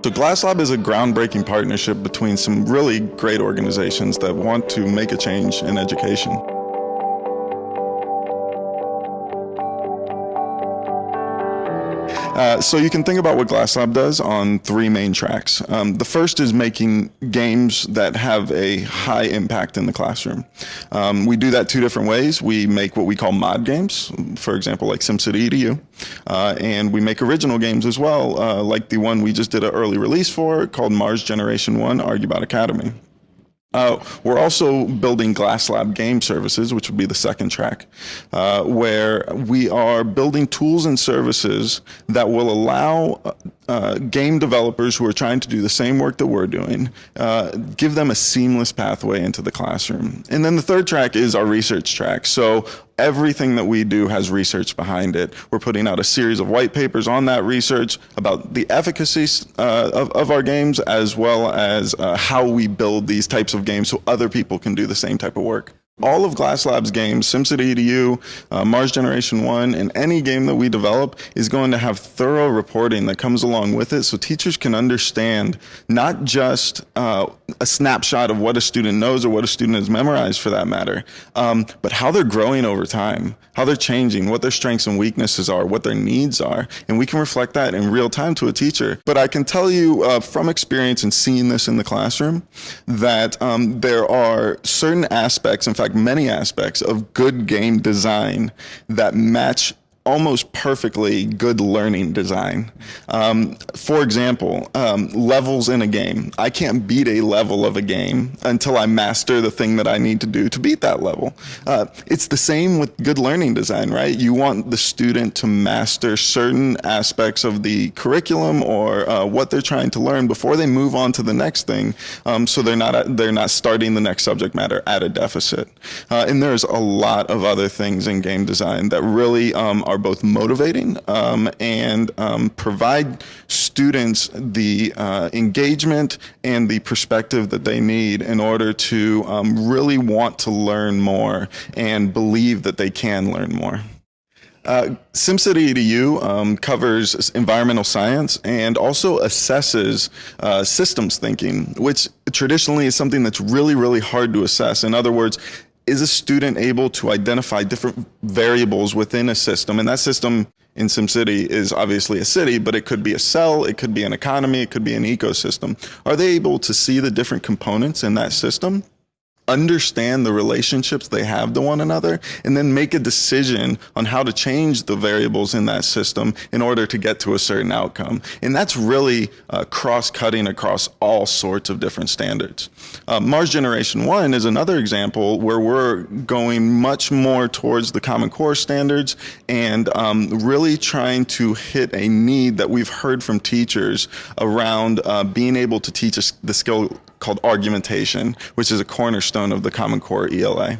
So GlassLab is a groundbreaking partnership between some really great organizations that want to make a change in education. So you can think about what GlassLab does on three main tracks. The first is making games that have a high impact in the classroom. We do that two different ways. We make what we call mod games, for example, like SimCity EDU, and we make original games as well, like the one we just did an early release for called Mars Generation 1 Argubot Academy. We're also building GlassLab Game services, which would be the second track, where we are building tools and services that will allow game developers who are trying to do the same work that we're doing, give them a seamless pathway into the classroom. And then the third track is our research track. So everything that we do has research behind it. We're putting out a series of white papers on that research about the efficacy of our games, as well as how we build these types of games so other people can do the same type of work. All of GlassLab's games, SimCity EDU, Mars Generation 1, and any game that we develop is going to have thorough reporting that comes along with it so teachers can understand not just a snapshot of what a student knows or what a student has memorized for that matter, but how they're growing over time, how they're changing, what their strengths and weaknesses are, what their needs are, and we can reflect that in real time to a teacher. But I can tell you from experience and seeing this in the classroom that there are certain aspects, in fact, many aspects of good game design that match almost perfectly good learning design. For example, levels in a game. I can't beat a level of a game until I master the thing that I need to do to beat that level. It's the same with good learning design, right? You want the student to master certain aspects of the curriculum or what they're trying to learn before they move on to the next thing, so they're not starting the next subject matter at a deficit. And there's a lot of other things in game design that really are both motivating and provide students the engagement and the perspective that they need in order to really want to learn more and believe that they can learn more. SimCity EDU covers environmental science and also assesses systems thinking, which traditionally is something that's really, really hard to assess. In other words, is a student able to identify different variables within a system? And that system in SimCity is obviously a city, but it could be a cell, it could be an economy, it could be an ecosystem. Are they able to see the different components in that system, understand the relationships they have to one another, and then make a decision on how to change the variables in that system in order to get to a certain outcome? And that's really cross-cutting across all sorts of different standards. Mars Generation 1 is another example where we're going much more towards the Common Core standards and really trying to hit a need that we've heard from teachers around being able to teach us the skill called argumentation, which is a cornerstone of the Common Core ELA.